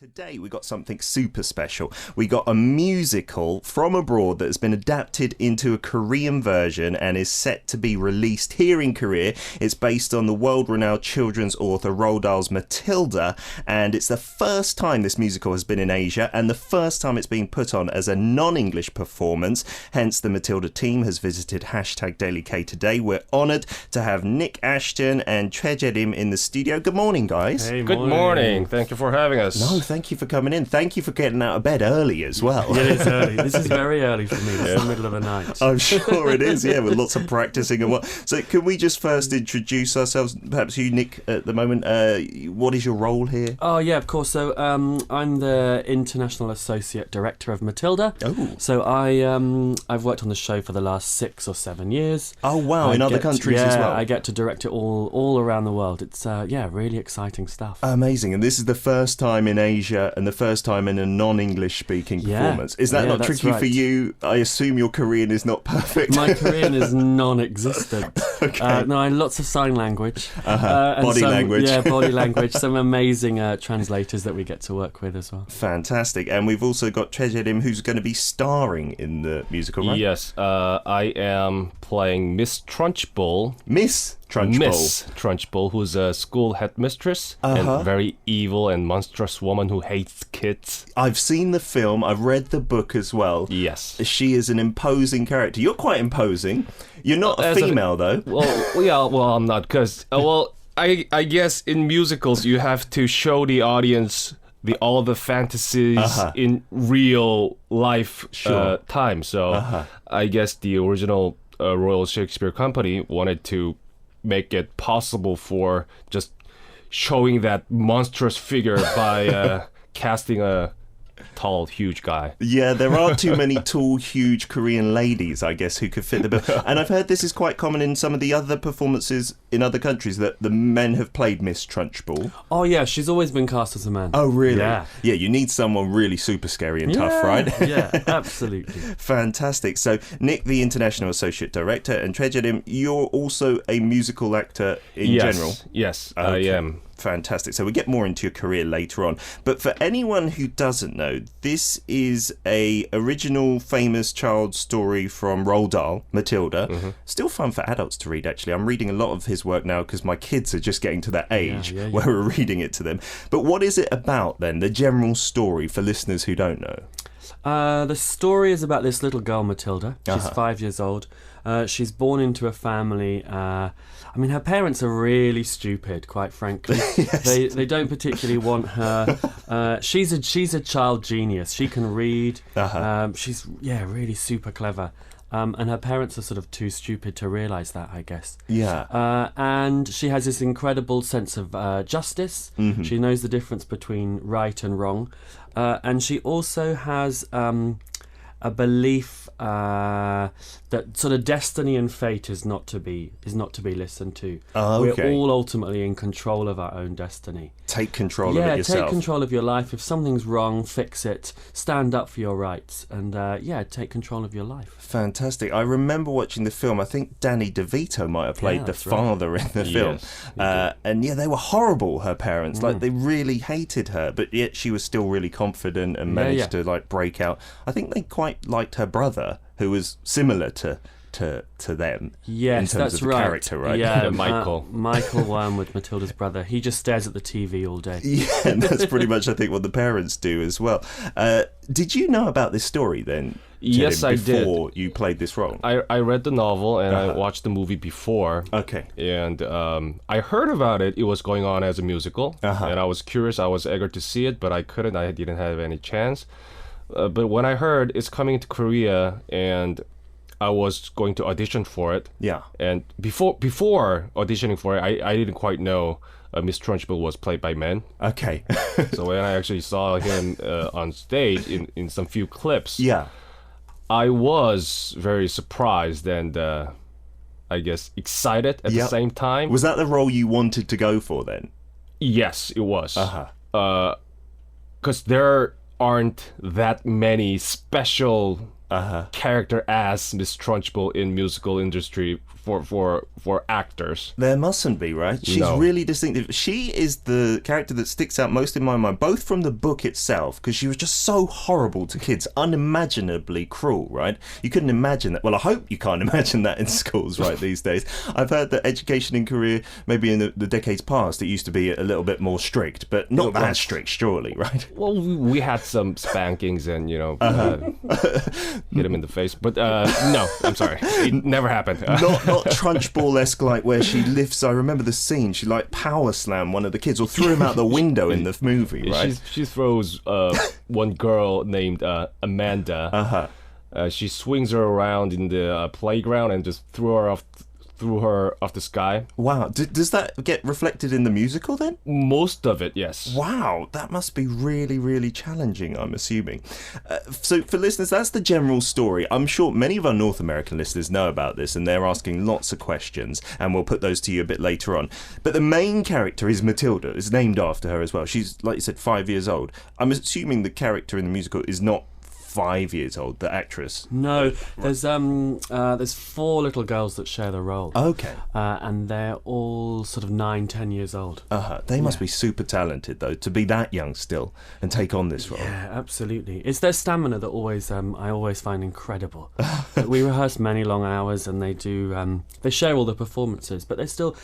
Today we got something super special. We got a musical from abroad that has been adapted into a Korean version and is set to be released here in Korea. It's based on the world-renowned children's author Roald Dahl's Matilda, and it's the first time this musical has been in Asia and the first time it's being put on as a non-English performance. Hence, the Matilda team has visited #DailyK today. We're honoured to have Nik Ashton and Choi Jae-rim in the studio. Good morning, guys. Hey, Good morning. Thank you for having us. No, thank you for coming in. Thank you for getting out of bed early as well. It is early. This is very early for me. It's the middle of the night. I'm sure it is, yeah, with lots of practicing and what. So can we just first introduce ourselves? Perhaps you, Nick, at the moment. What is your role here? Oh, yeah, of course. So I'm the International Associate Director of Matilda. Oh. So I've worked on the show for the last 6 or 7 years. Oh, wow, in other countries as well? Yeah, I get to direct it all around the world. It's, really exciting stuff. Amazing. And this is the first time in Asia and the first time in a non-English speaking performance. Is that not tricky for you? I assume your Korean is not perfect. My Korean is non-existent. Okay. No, lots of sign language. Body language. Yeah, body language. Some amazing translators that we get to work with as well. Fantastic. And we've also got Choi Jae-rim, who's going to be starring in the musical, right? Yes, I am playing Miss Trunchbull. Miss Trunchbull. Miss Trunchbull, who's a school headmistress and very evil and monstrous woman who hates kids. I've seen the film. I've read the book as well. Yes. She is an imposing character. You're quite imposing. You're not a female, though. Well, I'm not, because, I guess in musicals you have to show the audience all the fantasies in real life time. So I guess the original Royal Shakespeare Company wanted to make it possible for just showing that monstrous figure by casting a tall, huge guy. Yeah, there are too many tall, huge Korean ladies, I guess, who could fit the bill. And I've heard this is quite common in some of the other performances in other countries, that the men have played Miss Trunchbull. Oh, yeah, she's always been cast as a man. Oh, really? Yeah. Yeah, you need someone really super scary and tough, right? Yeah, absolutely. Fantastic. So, Nick, the International Associate Director, and Choi Jae-rim, you're also a musical actor in general? Yes, Okay. I am. Fantastic. So we'll get more into your career later on. But for anyone who doesn't know, this is a original famous child story from Roald Dahl, Matilda. Still fun for adults to read, actually. I'm reading a lot of his work now because my kids are just getting to that age where we're reading it to them. But what is it about then, the general story for listeners who don't know? The story is about this little girl, Matilda. She's 5 years old. She's born into a family. Her parents are really stupid, quite frankly. Yes. They don't particularly want her. She's a child genius. She can read. She's really super clever. And her parents are sort of too stupid to realise that, I guess. Yeah. And she has this incredible sense of justice. She knows the difference between right and wrong. And she also has a belief that sort of destiny and fate is not to be listened to. We're all ultimately in control of our own destiny. Take control of it yourself. Take control of your life. If something's wrong, fix it. Stand up for your rights, and take control of your life. Fantastic. I remember watching the film. I think Danny DeVito might have played the father in the film. And they were horrible, her parents. Like, they really hated her, but yet she was still really confident and managed to break out. I think they quite liked her brother, who was similar to them. Yes, in terms of the character, right? Yeah, Michael. Michael Wormwood, Matilda's brother. He just stares at the TV all day. Yeah, and that's pretty much, I think, what the parents do as well. Did you know about this story then? Yes, I did. Before you played this role? I read the novel and I watched the movie before. Okay. And I heard about it. It was going on as a musical. And I was curious. I was eager to see it, but I couldn't. I didn't have any chance. But when I heard it's coming to Korea and I was going to audition for it. Yeah. And before auditioning for it, I didn't quite know Miss Trunchbull was played by men. Okay. So when I actually saw him on stage in some few clips, I was very surprised and I guess excited at the same time. Was that the role you wanted to go for then? Yes, it was. Because there aren't that many special character as Miss Trunchbull in musical industry for actors. There mustn't be, right? She's really distinctive. She is the character that sticks out most in my mind, both from the book itself, because she was just so horrible to kids, unimaginably cruel, right? You couldn't imagine that. Well, I hope you can't imagine that in schools, right, these days. I've heard that education in Korea, maybe in the decades past, it used to be a little bit more strict, but not that strict, surely, right? Well, we had some spankings and, hit him in the face. But no, I'm sorry. It never happened. Not Trunchbull-esque, like where she lifts. I remember the scene. She like power slammed one of the kids or threw him out the window in the movie, right? She throws one girl named Amanda. She swings her around in the playground and just threw her off the sky. Wow. Does that get reflected in the musical then? Most of it, yes. Wow, that must be really, really challenging, I'm assuming. So for listeners, that's the general story. I'm sure many of our North American listeners know about this and they're asking lots of questions, and we'll put those to you a bit later on. But the main character is Matilda. It's named after her as well. She's, like you said, 5 years old. I'm assuming the character in the musical is not 5 years old, the actress. No, there's 4 little girls that share the role. Okay. And they're all sort of 9-10 years old. They must be super talented though, to be that young still and take on this role. Yeah, absolutely. It's their stamina that I always find incredible. We rehearse many long hours, and they do. They share all the performances, but they're still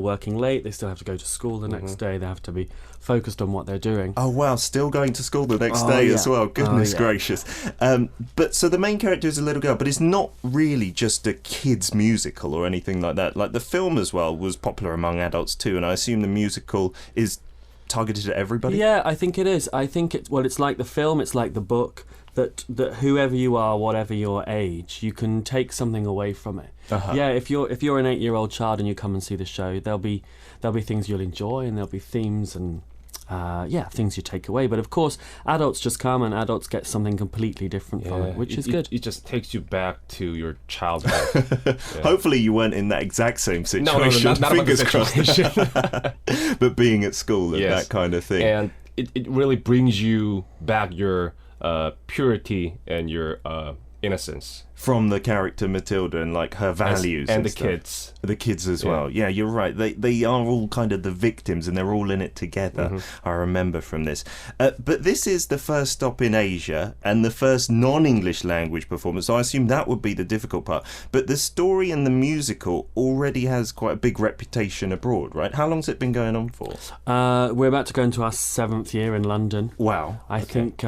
working late. They still have to go to school the next day. They have to be focused on what they're doing. Oh wow, still going to school the next day as well. Goodness gracious. But so the main character is a little girl, but it's not really just a kids musical or anything like that. Like the film as well was popular among adults too, and I assume the musical is targeted at everybody. Yeah, I think it is. I think it's like the film, it's like the book, that whoever you are, whatever your age, you can take something away from it. Yeah, if you're an 8-year-old child and you come and see the show, there'll be things you'll enjoy, and there'll be themes and things you take away. But of course, adults just come and adults get something completely different from it, which is good. It just takes you back to your childhood. Hopefully you weren't in that exact same situation. No, not fingers about the situation. But being at school and that kind of thing. And it really brings you back your purity and your innocence. From the character Matilda and like her values and the stuff. The kids as well. Yeah, you're right. They are all kind of the victims, and they're all in it together. I remember from this. But this is the first stop in Asia and the first non-English language performance. So I assume that would be the difficult part. But the story and the musical already has quite a big reputation abroad, right? How long's it been going on for? We're about to go into our 7th year in London. Wow. I think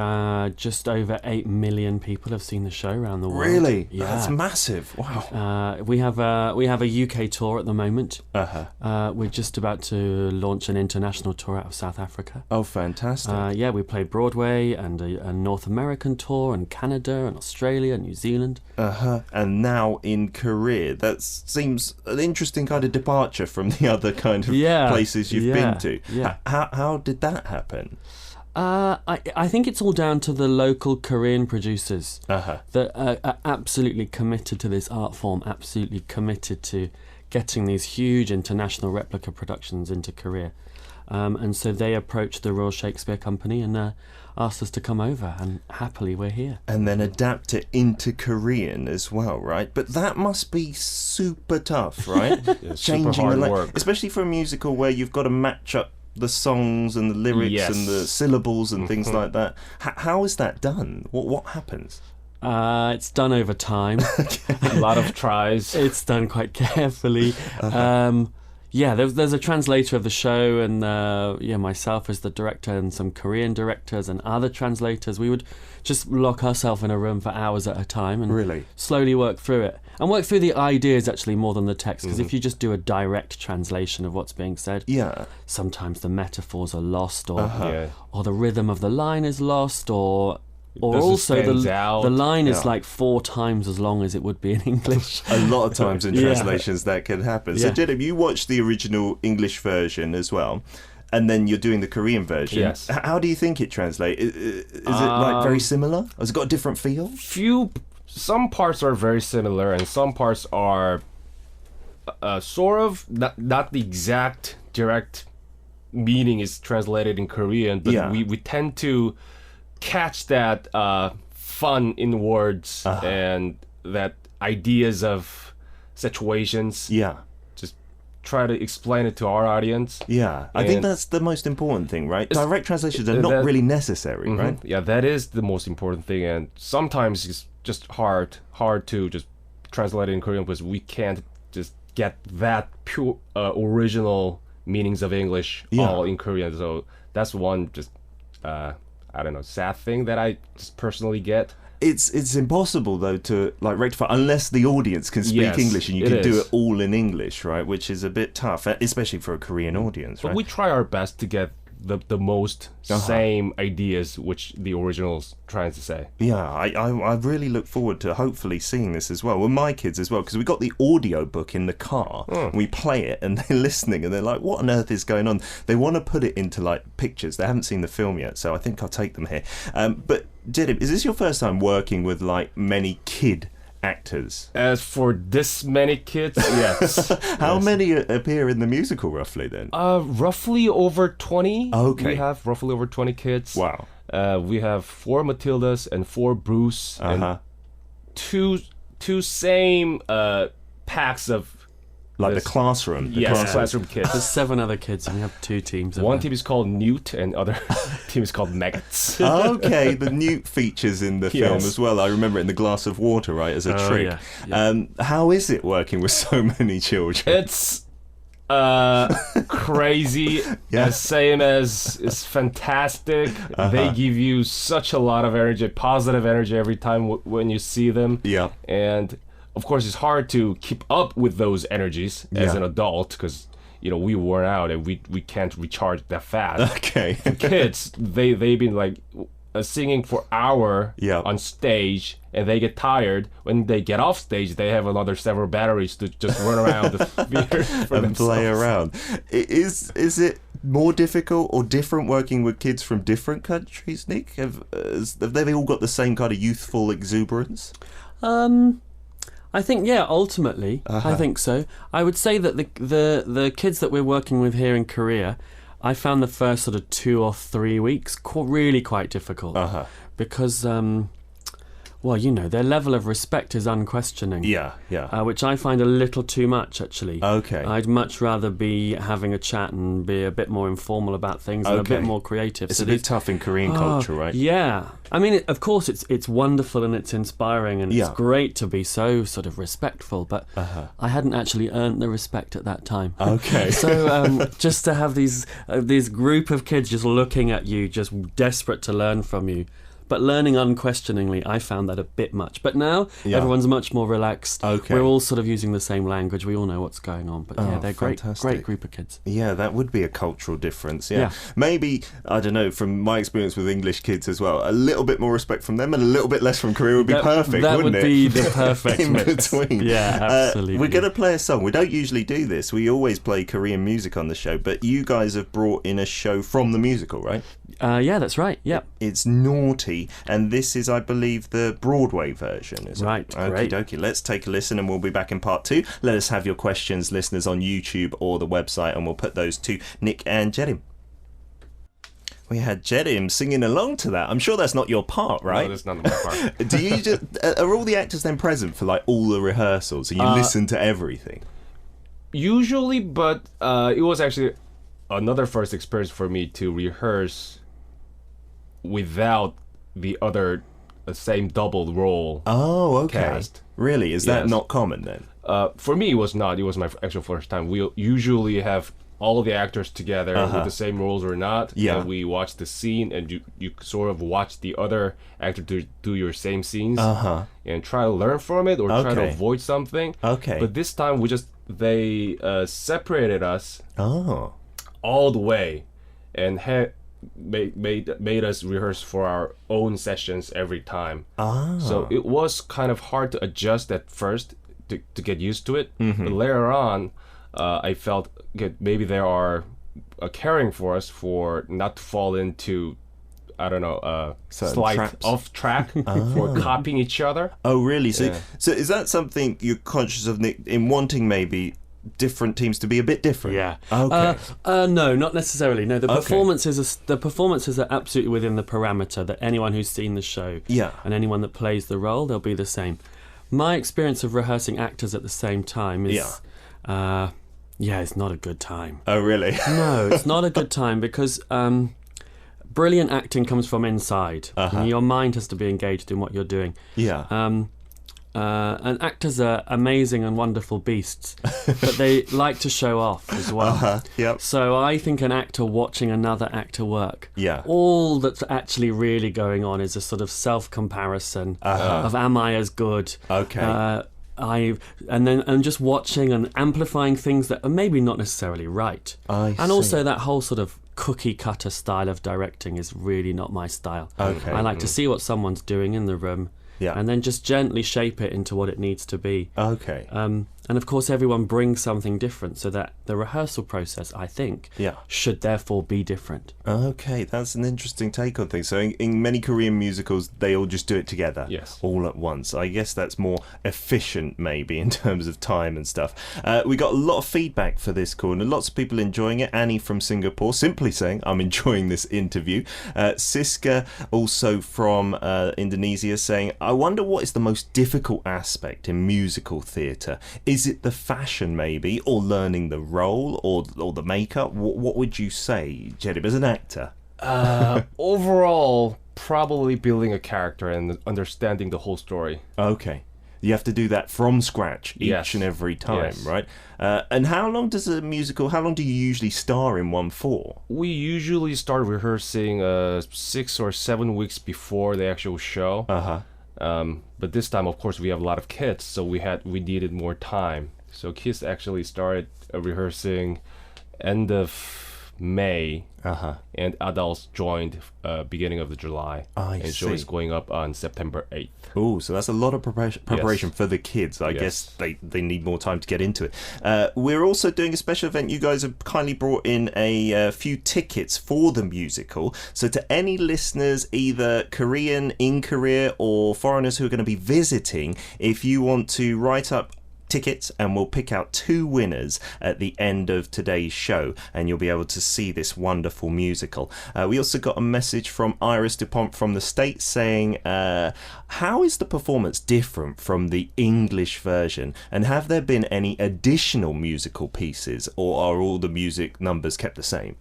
just over 8 million people have seen the show around the world. Really? Yeah. That's massive. Wow. We have a UK tour at the moment. We're just about to launch an international tour out of South Africa. Oh, fantastic. We played Broadway and a North American tour, and Canada and Australia and New Zealand. And now in Korea. That seems an interesting kind of departure from the other kind of places you've been to. Yeah. How did that happen? I think it's all down to the local Korean producers that are absolutely committed to this art form, absolutely committed to getting these huge international replica productions into Korea. And so they approached the Royal Shakespeare Company and asked us to come over, and happily we're here. And then adapt it into Korean as well, right? But that must be super tough, right? Changing super hard work. Especially for a musical where you've got to match up the songs and the lyrics and the syllables and things like that. How is that done? What happens? It's done over time. A lot of tries. It's done quite carefully. There's a translator of the show, and myself as the director, and some Korean directors and other translators. We would just lock ourselves in a room for hours at a time and slowly work through it. And work through the ideas actually more than the text, because if you just do a direct translation of what's being said, sometimes the metaphors are lost, or the rhythm of the line is lost, or also the line is like 4 times as long as it would be in English. A lot of times in translations that can happen. So Jae-rim, you watched the original English version as well, and then you're doing the Korean version. Yes. How do you think it translates? Is it like very similar? Has it got a different feel? Some parts are very similar, and some parts are sort of not the exact direct meaning is translated in Korean, but we tend to catch that fun in words and that ideas of situations. Yeah. Just try to explain it to our audience. Yeah, I think that's the most important thing, right? Direct translations are not really necessary, right? Yeah, that is the most important thing, and sometimes it's just hard to just translate it in Korean because we can't just get that pure original meanings of English all in Korean. So that's one just I don't know, sad thing that I just personally get. It's impossible though to like rectify unless the audience can speak English and you can do it all in English, right? Which is a bit tough, especially for a Korean audience, right? But we try our best to get the most same ideas which the original's trying to say. Yeah, I really look forward to hopefully seeing this as well with my kids as well, because we got the audio book in the car. We play it and they're listening and they're like, what on earth is going on? They want to put it into like pictures. They haven't seen the film yet, so I think I'll take them here. But Jae-rim, is this your first time working with like many kid actors? As for this many kids, yes. How many appear in the musical roughly then? Roughly over 20. Okay. We have roughly over 20 kids. Wow. We have 4 Matildas and 4 Bruce and two same packs of like the classroom. Classroom kids. There's 7 other kids, and we have 2 teams. One team is called Newt, and other team is called Maggots. Okay, the Newt features in the film as well. I remember it in the glass of water, right, as a trick. Yeah. How is it working with so many children? It's crazy. Same as it's fantastic. They give you such a lot of energy, positive energy every time when you see them. Yeah. And of course, it's hard to keep up with those energies as an adult because, you know, we worn out and we can't recharge that fast. Okay. The kids, they've been like singing for hour on stage and they get tired. When they get off stage, they have another several batteries to just run around the theater and play around. Is it more difficult or different working with kids from different countries, Nick? Have they all got the same kind of youthful exuberance? I think, ultimately, I think so. I would say that the kids that we're working with here in Korea, I found the first sort of 2 or 3 weeks really quite difficult. Because, well, you know, their level of respect is unquestioning. Which I find a little too much, actually. Okay. I'd much rather be having a chat and be a bit more informal about things and a bit more creative. It's a bit tough in Korean culture, right? Yeah. I mean, of course, it's wonderful and it's inspiring and it's great to be so sort of respectful, but I hadn't actually earned the respect at that time. Okay. So just to have these group of kids just looking at you, just desperate to learn from you, but learning unquestioningly, I found that a bit much. But now, everyone's much more relaxed. Okay. We're all sort of using the same language. We all know what's going on. But they're great group of kids. Yeah, that would be a cultural difference. Yeah. Maybe, I don't know, from my experience with English kids as well, a little bit more respect from them and a little bit less from Korea would be perfect, wouldn't it? That would be the perfect in mix. between. Yeah, absolutely. We're going to play a song. We don't usually do this. We always play Korean music on the show, but you guys have brought in a show from the musical, right? Yeah, that's right. Yeah. It's Naughty, and this is, I believe, the Broadway version, is right, it? Right, okie dokie. Let's take a listen and we'll be back in part 2. Let us have your questions, listeners, on YouTube or the website, and we'll put those to Nick and Jae-rim. We had Jae-rim singing along to that. I'm sure that's not your part, right? No, that's not my part. Do you just are all the actors then present for like all the rehearsals and you listen to everything? Usually, but it was actually another first experience for me to rehearse without the other same double role. Oh, okay. Cast. Really? Is that not common then? For me, it was not. It was my actual first time. We usually have all of the actors together with the same roles or not. Yeah. And we watch the scene, and you sort of watch the other actor do your same scenes and try to learn from it or try to avoid something. Okay. But this time, they separated us all the way and made us rehearse for our own sessions every time. So it was kind of hard to adjust at first to get used to it. But later on, I felt maybe they are caring for us for not to fall into, I don't know, slight traps. off track for copying each other. Oh, really? So is that something you're conscious of, Nick, in wanting maybe different teams to be a bit different? Yeah. Okay. No, not necessarily. No, the performances are absolutely within the parameter that anyone who's seen the show and anyone that plays the role, they'll be the same. My experience of rehearsing actors at the same time is, it's not a good time. Oh, really? No, it's not a good time because brilliant acting comes from inside. And your mind has to be engaged in what you're doing. Yeah. And actors are amazing and wonderful beasts, but they like to show off as well. Yep. So I think an actor watching another actor work, Yeah. all that's actually really going on is a sort of self-comparison of am I as good? Okay. And just watching and amplifying things that are maybe not necessarily right. I see. Also that whole sort of cookie cutter style of directing is really not my style. Okay. I like to see what someone's doing in the room. Yeah. And then just gently shape it into what it needs to be. Okay. And of course, everyone brings something different, so that the rehearsal process, I think, should therefore be different. Okay, that's an interesting take on things. So in many Korean musicals, they all just do it together, all at once. I guess that's more efficient, maybe, in terms of time and stuff. We got a lot of feedback for this call, and lots of people enjoying it. Annie from Singapore simply saying, I'm enjoying this interview. Siska, also from Indonesia, saying, I wonder what is the most difficult aspect in musical theatre. Is it the fashion, maybe, or learning the role, or the makeup? What would you say, Jae-rim, as an actor? Overall, probably building a character and understanding the whole story. Okay. You have to do that from scratch each and every time, right? And how long do you usually star in one for? We usually start rehearsing 6 or 7 weeks before the actual show. But this time, of course, we have a lot of kids, so we needed more time. So kids actually started rehearsing end of May, and adults joined beginning of the July. And show is going up on September 8th. Oh, so that's a lot of preparation for the kids. I guess they need more time to get into it. We're also doing a special event. You guys have kindly brought in a few tickets for the musical. So to any listeners, either Korean in Korea or foreigners who are going to be visiting, if you want to write up tickets, and we'll pick out 2 winners at the end of today's show, and you'll be able to see this wonderful musical. We also got a message from Iris DuPont from the States saying, how is the performance different from the English version, and have there been any additional musical pieces, or are all the music numbers kept the same?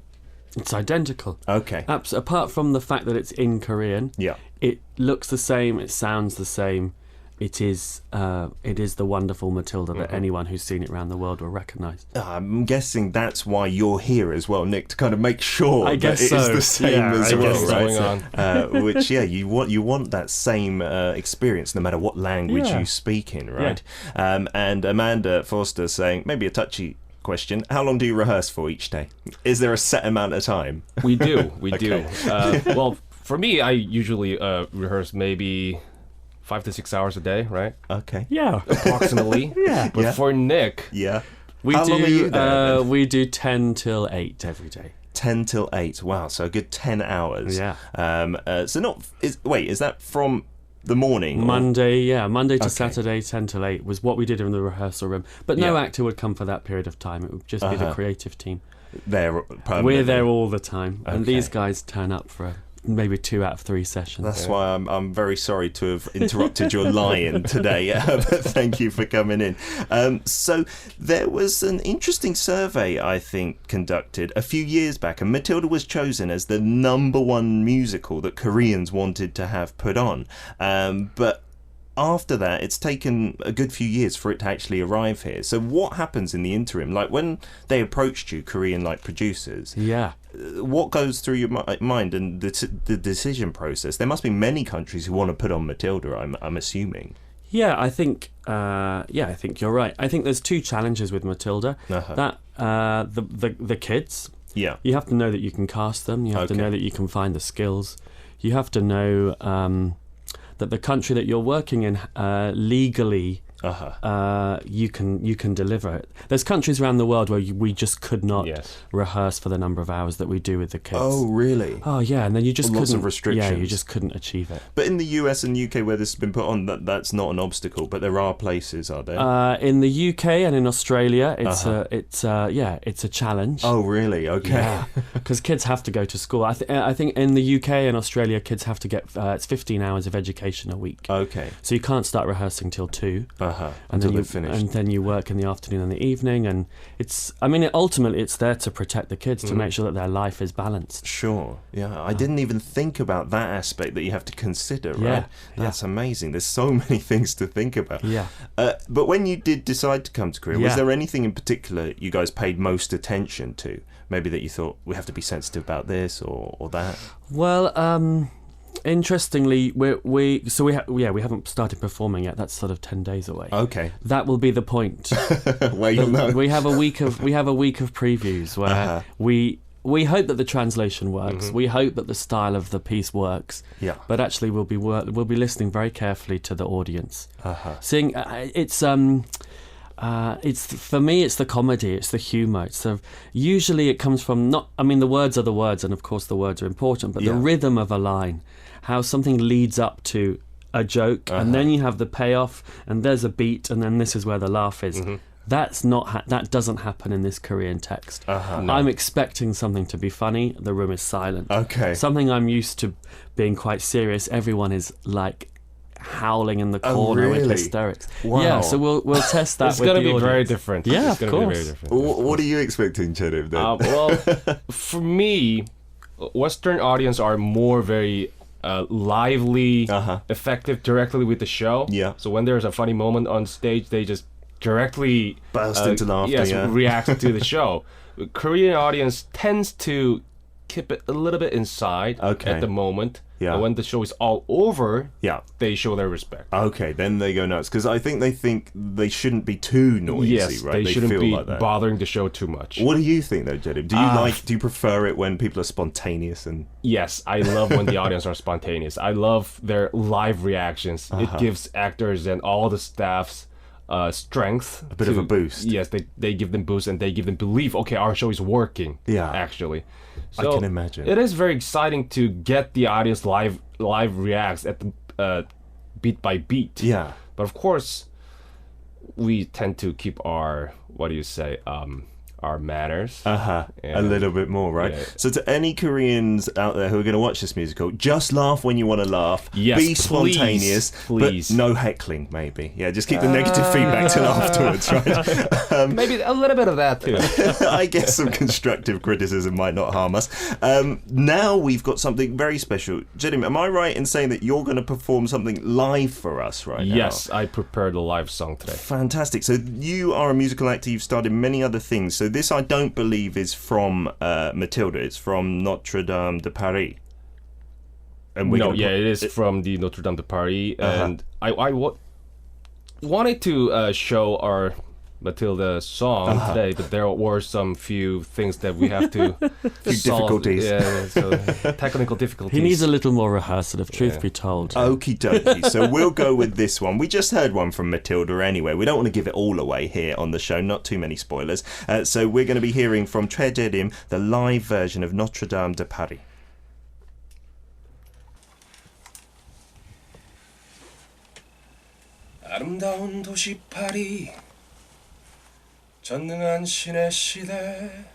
It's identical. Okay. Apart from the fact that it's in Korean, it looks the same, it sounds the same. It is the wonderful Matilda that anyone who's seen it around the world will recognise. I'm guessing that's why you're here as well, Nick, to kind of make sure that it is the same as well, right? Going on. Which, you want that same experience no matter what language you speak in, right? And Amanda Foster saying, maybe a touchy question, how long do you rehearse for each day? Is there a set amount of time? We do. Well, for me, I usually rehearse maybe 5 to 6 hours a day, right? Okay. Yeah. Approximately. But for Nick, how long are you there? We do 10 till 8 every day. 10 till 8. Wow, so a good 10 hours. Yeah. Is that from the morning? Monday to Saturday, 10 till 8 was what we did in the rehearsal room. But no actor would come for that period of time. It would just be the creative team. We're there all the time. And these guys turn up for maybe 2 out of 3 sessions. That's why I'm very sorry to have interrupted your lie-in today, but thank you for coming in. So there was an interesting survey, I think, conducted a few years back, and Matilda was chosen as the #1 musical that Koreans wanted to have put on. But after that, it's taken a good few years for it to actually arrive here. So what happens in the interim? Like when they approached you, Korean producers, what goes through your mind and the decision process? There must be many countries who want to put on Matilda, I'm assuming. I think you're right. I think there's 2 challenges with Matilda. That the kids. You have to know that you can cast them. You have to know that you can find the skills. You have to know that the country that you're working in legally you can deliver it. There's countries around the world where we just could not rehearse for the number of hours that we do with the kids. Oh, really? Oh, yeah, and then you just lots couldn't... of restrictions. Yeah, you just couldn't achieve it. But in the US and UK where this has been put on, that's not an obstacle, but there are places, are there? In the UK and in Australia, it's a challenge. Oh, really? Okay. Yeah, because kids have to go to school. I think in the UK and Australia, kids have to get it's 15 hours of education a week. Okay. So you can't start rehearsing till 2. Until they're finished. And then you work in the afternoon and the evening, and ultimately it's there to protect the kids, to make sure that their life is balanced. Sure. Yeah, I didn't even think about that aspect that you have to consider, right? Yeah. That's amazing. There's so many things to think about. Yeah. But when you did decide to come to Korea, was there anything in particular you guys paid most attention to? Maybe that you thought, we have to be sensitive about this or that? Well, interestingly, we haven't started performing yet. That's sort of 10 days away. Okay. That will be the point. Where you'll know. We have a week of previews where we hope that the translation works. We hope that the style of the piece works. Yeah. But actually, we'll be listening very carefully to the audience. Seeing it's for me, it's the comedy, it's the humour. Usually it comes from the words are the words, and of course the words are important, but the rhythm of a line, how something leads up to a joke, and then you have the payoff, and there's a beat, and then this is where the laugh is. That doesn't happen in this Korean text. No. I'm expecting something to be funny. The room is silent. Okay. Something I'm used to being quite serious. Everyone is like howling in the corner with hysterics. Wow. Yeah, so we'll test that. It's going to be audience. very different. Yeah, it's of gonna course. Be very different. What are you expecting, Jae-rim, then? Well, for me, Western audience are more very lively, effective directly with the show. Yeah. So when there's a funny moment on stage, they just directly burst into laughter. React to the show. Korean audience tends to keep it a little bit inside at the moment. Yeah. And when the show is all over, yeah, they show their respect. Okay, then they go nuts because I think they shouldn't be too noisy, yes, right? They shouldn't feel be like that. bothering the show too much. What do you think, though, Jae-rim? Do you prefer it when people are spontaneous and? Yes, I love when the audience are spontaneous. I love their live reactions. It gives actors and all the staffs strength, a bit of a boost. Yes, they give them boost and they give them belief. Okay, our show is working. Yeah, actually, so I can imagine. It is very exciting to get the audience live reacts at the beat by beat. Yeah, but of course, we tend to keep our our manners. A little bit more, right? Yeah. So to any Koreans out there who are going to watch this musical, just laugh when you want to laugh. Yes, be spontaneous, please. But no heckling, maybe. Yeah, just keep the negative feedback till afterwards, right? Maybe a little bit of that too. I guess some constructive criticism might not harm us. Now we've got something very special. Jae-rim, am I right in saying that you're going to perform something live for us right now? Yes, I prepared a live song today. Fantastic. So you are a musical actor. You've starred in many other things. So this, I don't believe, is from Matilda. It's from Notre Dame de Paris. And it is from the Notre Dame de Paris. And I wanted to show our Matilda song today, but there were some few things that we have to solve. Difficulties. Yeah, so technical difficulties. He needs a little more rehearsal, if truth be told. Okie dokie. So we'll go with this one. We just heard one from Matilda anyway. We don't want to give it all away here on the show. Not too many spoilers. So we're going to be hearing from Choi Jae-rim the live version of Notre Dame de Paris. 아름다운 도시 파리 전능한 신의 시대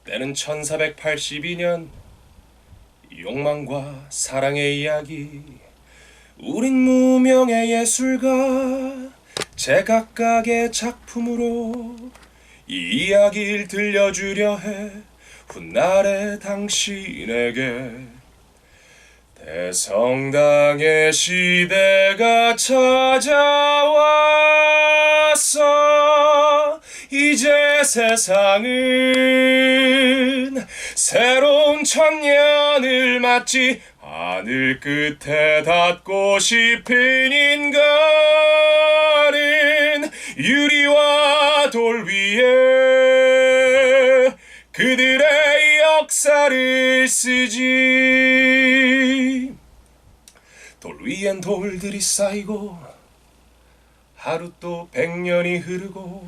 때는 1482년 욕망과 사랑의 이야기 우린 무명의 예술가 제각각의 작품으로 이 이야기를 들려주려 해 훗날의 당신에게 대성당의 시대가 찾아왔어 이제 세상은 새로운 천년을 맞지 하늘 끝에 닿고 싶은 인간은 유리와 돌 위에 그들의 역사를 쓰지 돌 위엔 돌들이 쌓이고 하루 또 100년이 흐르고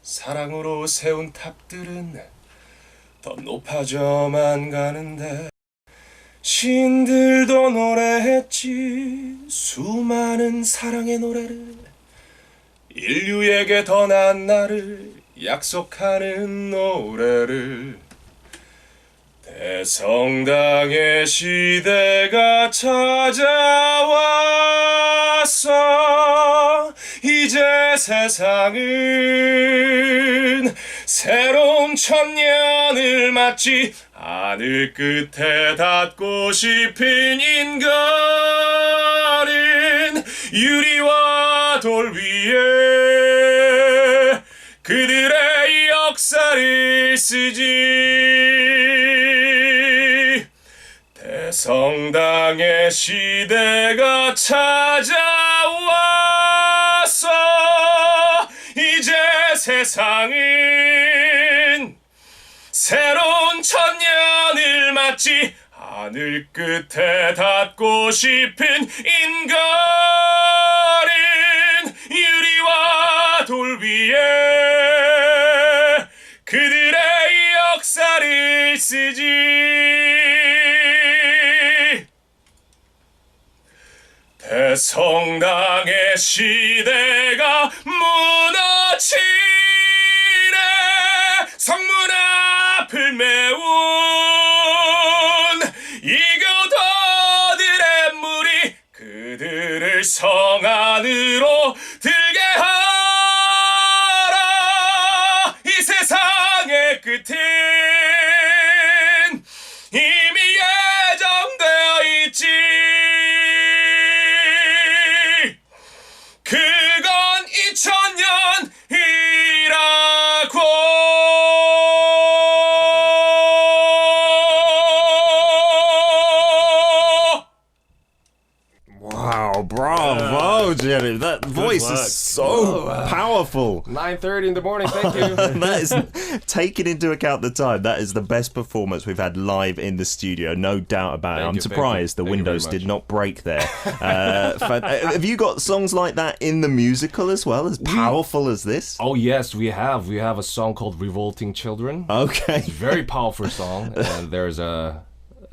사랑으로 세운 탑들은 더 높아져만 가는데 신들도 노래했지 수많은 사랑의 노래를 인류에게 더 나은 날을 약속하는 노래를 대성당의 시대가 찾아왔어 이제 세상은 새로운 천년을 맞지 하늘 끝에 닿고 싶은 인간은 유리와 돌 위에 그들의 역사를 쓰지 대성당의 시대가 찾아왔어 이제 세상은 새로운 천년을 맞지 하늘 끝에 닿고 싶은 인간은 유리와 돌 위에 그들의 역사를 쓰지 대성당의 시대가 무너지네 성문 앞을 메운 이교도들의 무리 그들을 성 안으로 들게 하라 이 세상의 끝은 이미 예정되어 있지 그건 2000년이라고 Wow, bravo, Jerry. That voice work. is so powerful. 9:30 in the morning, thank you. That is, taking into account the time, that is the best performance we've had live in the studio, no doubt about it. Thank I'm you, surprised the thank you very windows did much. not break there. Have you got songs like that in the musical as well, as powerful as this? Oh yes, we have. We have a song called Revolting Children. Okay. Very powerful song. And there's a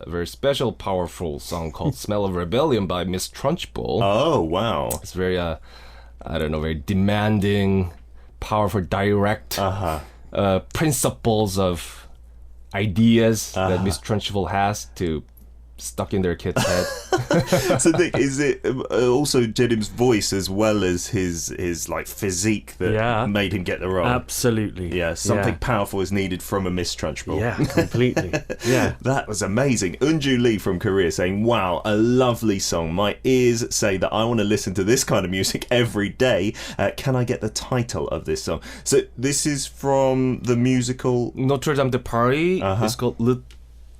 very special, powerful song called Smell of Rebellion by Miss Trunchbull. Oh, wow. It's very, I don't know, very demanding, powerful, direct principles of ideas that Miss Trunchbull has to stuck in their kid's head. So is it also Jedim's voice as well as his like physique that made him get the role? Absolutely. Yeah, something powerful is needed from a Miss Trunchbull. Yeah, completely. Yeah. That was amazing. Unju Lee from Korea saying, wow, a lovely song. My ears say that I want to listen to this kind of music every day. Can I get the title of this song? So this is from the musical Notre Dame de Paris. It's called Le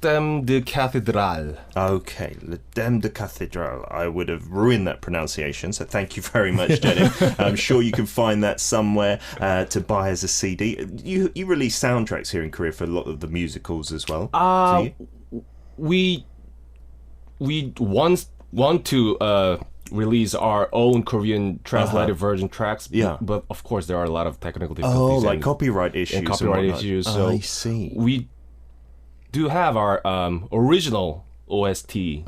Thème de Cathédrale. Okay, Le Thème de Cathédrale. I would have ruined that pronunciation, so thank you very much, Jedim. I'm sure you can find that somewhere to buy as a CD. You release soundtracks here in Korea for a lot of the musicals as well. Do you? We want to release our own Korean translated version tracks. Yeah. But of course there are a lot of technical difficulties. Like copyright issues. And copyright whatnot. issues. So I see. We do have our original OST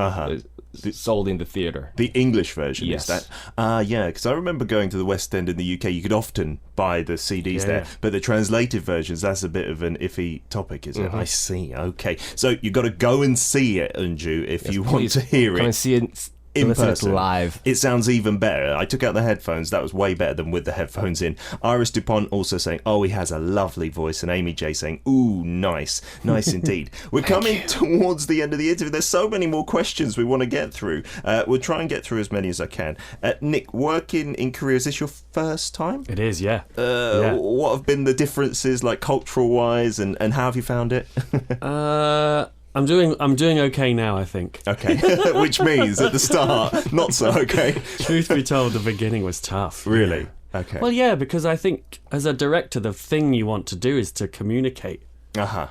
sold in the theater. The English version, yes. Is that? Yeah, because I remember going to the West End in the UK, you could often buy the CDs there, but the translated versions, that's a bit of an iffy topic, is it? I see, okay. So you've got to go and see it, Unju, if you want to hear it. Come and see it in listen person. It live. It sounds even better. I took out the headphones. That was way better than with the headphones in. Iris Dupont also saying, oh, he has a lovely voice. And Amy J saying, ooh, nice. Nice indeed. We're coming towards the end of the interview. There's so many more questions we want to get through. We'll try and get through as many as I can. Nick, working in Korea, is this your first time? It is, yeah. What have been the differences, like cultural-wise, and how have you found it? I'm doing okay now, I think. Okay, which means at the start, not so okay. Truth be told, the beginning was tough. Really? Okay. Well, yeah, because I think as a director, the thing you want to do is to communicate.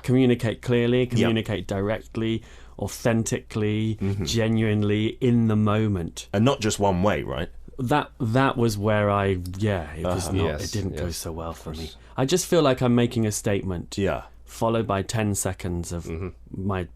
Communicate clearly, communicate directly, authentically, genuinely, in the moment. And not just one way, right? that was where it was not. It didn't go so well for me. I just feel like I'm making a statement. Yeah. Followed by 10 seconds of my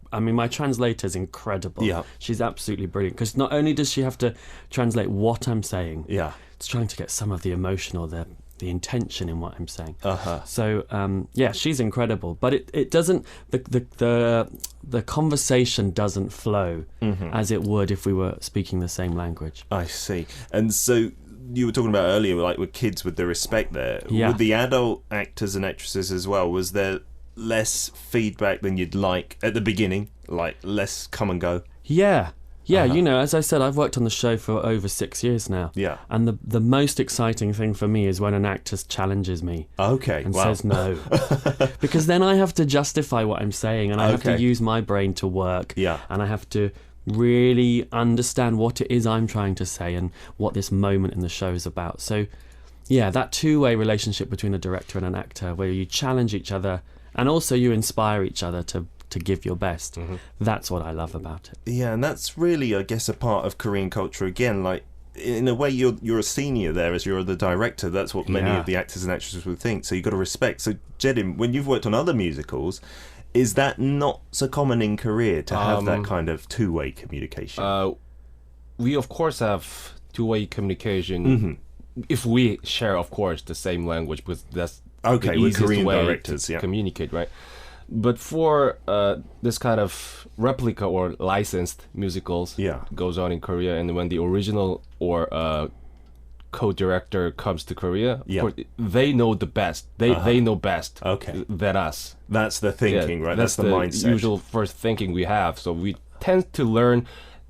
translator's incredible. Yeah. She's absolutely brilliant because not only does she have to translate what I'm saying, it's trying to get some of the emotional, the intention in what I'm saying. So she's incredible, but it doesn't the conversation doesn't flow as it would if we were speaking the same language. I see. And so you were talking about earlier, like with kids, with the respect there. Yeah. With the adult actors and actresses as well, was there less feedback than you'd like at the beginning, like less come and go? Yeah, as I said, I've worked on the show for over 6 years now. Yeah. And the most exciting thing for me is when an actor challenges me. Okay. And says no. Because then I have to justify what I'm saying, and I have to use my brain to work. Yeah. And I have to really understand what it is I'm trying to say and what this moment in the show is about. So, that two-way relationship between a director and an actor where you challenge each other and also you inspire each other to give your best. That's what I love about it. Yeah, and that's really, I guess, a part of Korean culture again. Like, in a way, you're a senior there as you're the director. That's what many of the actors and actresses would think. So you've got to respect. So, Jae-rim, when you've worked on other musicals, is that not so common in Korea to have that kind of two-way communication? We, of course, have two-way communication if we share, of course, the same language, because that's the with easiest Korean way directors, to communicate, right? But for this kind of replica or licensed musicals goes on in Korea, and when the original or co-director comes to Korea, of course, they know the best. They know best than us. That's the thinking, right? That's the mindset. Usual first thinking we have. So we tend to learn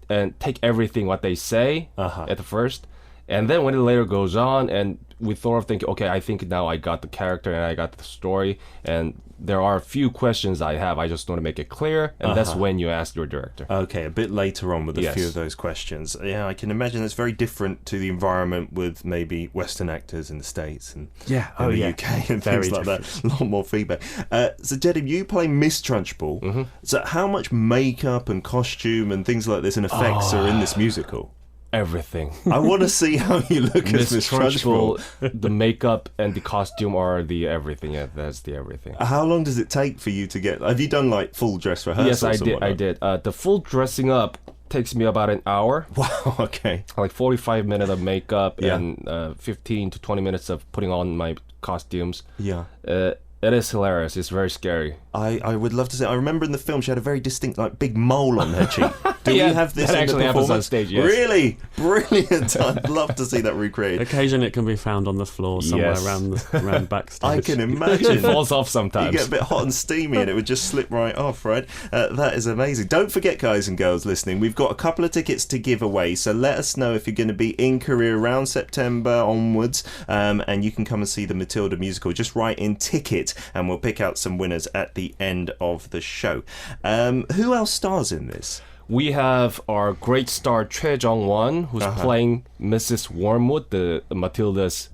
and take everything what they say at the first, and then when it later goes on, and we sort of think, okay, I think now I got the character and I got the story, and there are a few questions I have. I just want to make it clear, and that's when you ask your director. Okay, a bit later on with a few of those questions. Yeah, I can imagine it's very different to the environment with maybe Western actors in the States and in the UK and very things like different. that. A lot more feedback. So, Jae-rim, you play Miss Trunchbull. So how much makeup and costume and things like this and effects are in this musical? Everything. I want to see how you look as Miss Trunchbull. The makeup and the costume are the everything. Yeah, that's the everything. How long does it take for you to get... Have you done like full dress rehearsals? Yes, I did. The full dressing up takes me about an hour. Wow, okay. Like 45 minutes of makeup and 15 to 20 minutes of putting on my costumes. Yeah. It is hilarious. It's very scary. I would love to say. I remember in the film she had a very distinct, like, big mole on her cheek. Do we have this that in actually the happens performance? on stage, yes. Really? Brilliant. I'd love to see that recreated. Occasionally it can be found on the floor somewhere around backstage. I can imagine. It falls off sometimes. You get a bit hot and steamy and it would just slip right off, right? That is amazing. Don't forget, guys and girls listening, we've got a couple of tickets to give away, so let us know if you're going to be in Korea around September onwards, and you can come and see the Matilda musical. Just write in ticket and we'll pick out some winners at the end of the show. Who else stars in this? We have our great star Choi Jae-rim, who's playing Mrs. Wormwood, the Matilda's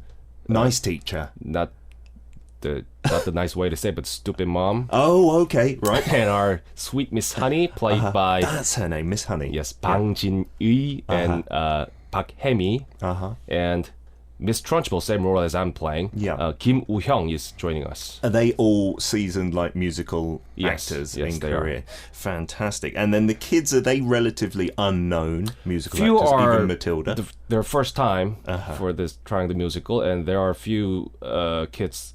nice teacher. Not the nice way to say it, but stupid mom. Oh, okay, right. And our sweet Miss Honey, played by... That's her name, Miss Honey. Yes, Bang Jin-ui and Park Hemi. And Miss Trunchbull, same role as I'm playing. Kim Woo-hyung is joining us. Are they all seasoned like musical actors in Korea? Fantastic. And then the kids, are they relatively unknown musical actors? Are even Matilda? Their first time for this trying the musical, and there are a few kids,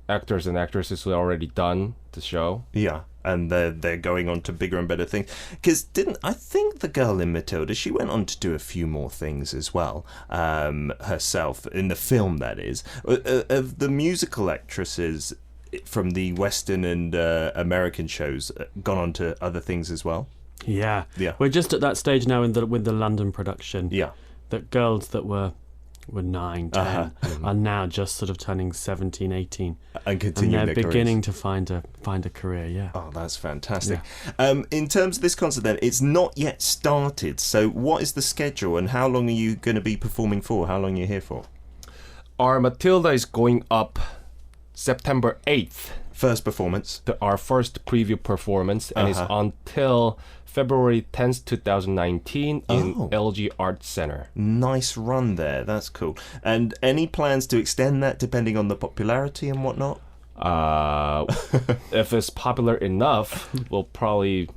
actors and actresses who have already done the show. Yeah. And they're going on to bigger and better things. Because I think the girl in Matilda, she went on to do a few more things as well, herself, in the film, that is. Of the musical actresses from the Western and American shows, gone on to other things as well? Yeah. We're just at that stage now with the London production. Yeah. That girls that were 9, 10 are now just sort of turning 17, 18 and continuing and they're their beginning careers. to find a career. Oh, that's fantastic. In terms of this concert then, it's not yet started, so what is the schedule and how long are you going to be performing for? How long are you here for? Our Matilda is going up September 8th First performance. Our first preview performance, and it's until February 10th, 2019 in LG Arts Center. Nice run there. That's cool. And any plans to extend that depending on the popularity and whatnot? If it's popular enough, we'll probably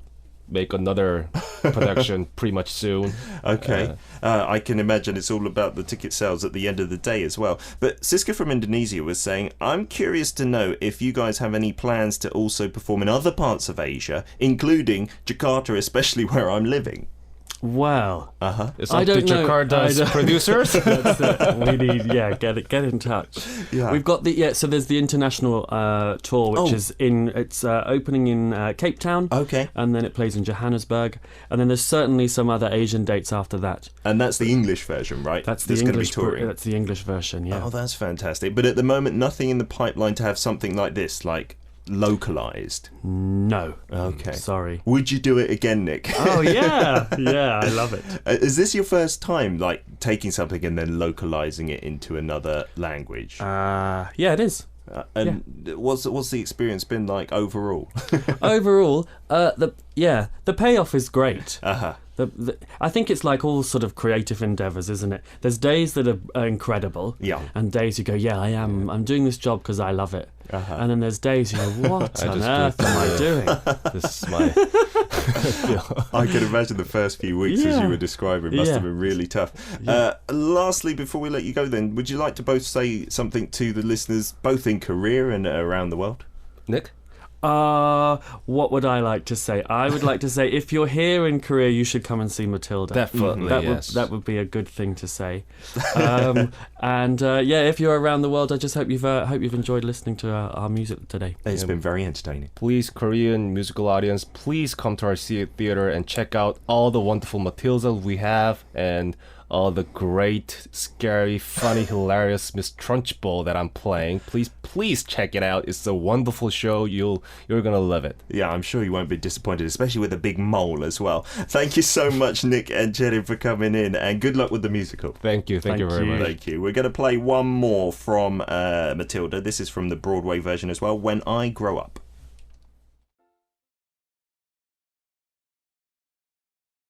make another production pretty much soon. Okay. I can imagine it's all about the ticket sales at the end of the day as well. But Siska from Indonesia was saying, I'm curious to know if you guys have any plans to also perform in other parts of Asia, including Jakarta, especially where I'm living. Well, It's up to Jakarta's producers. That's it. We need, get in touch. Yeah. We've got so there's the international tour, which is it's opening in Cape Town. Okay. And then it plays in Johannesburg, and then there's certainly some other Asian dates after that. And that's the English version, right? That's the English. That's the English version. Yeah. Oh, that's fantastic. But at the moment, nothing in the pipeline to have something like this, like localized. No. Okay. Sorry. Would you do it again, Nick? Oh yeah, I love it. Is this your first time, like taking something and then localizing it into another language? Yeah, it is. What's the experience been like overall? Overall, the payoff is great. I think it's like all sort of creative endeavors, isn't it? There's days that are incredible, and days you go, I'm doing this job because I love it. And then there's days you go, what on earth am I doing? This is my... I can imagine the first few weeks, as you were describing, must have been really tough. Lastly, before we let you go then, would you like to both say something to the listeners, both in Korea and around the world? Nick? What would I like to say? I would like to say, if you're here in Korea, you should come and see Matilda. Definitely, yes. That would be a good thing to say. If you're around the world, I just hope you've enjoyed listening to our music today. It's been very entertaining. Please, Korean musical audience, please come to our theater and check out all the wonderful Matilda we have and all the great, scary, funny, hilarious Miss Trunchbull that I'm playing. Please check it out. It's a wonderful show. You're gonna love it. Yeah, I'm sure you won't be disappointed, especially with a big mole as well. Thank you so much, Nick and Jae-rim, for coming in, and good luck with the musical. Thank you very much. Thank you. We're going to play one more from Matilda. This is from the Broadway version as well, When I Grow Up.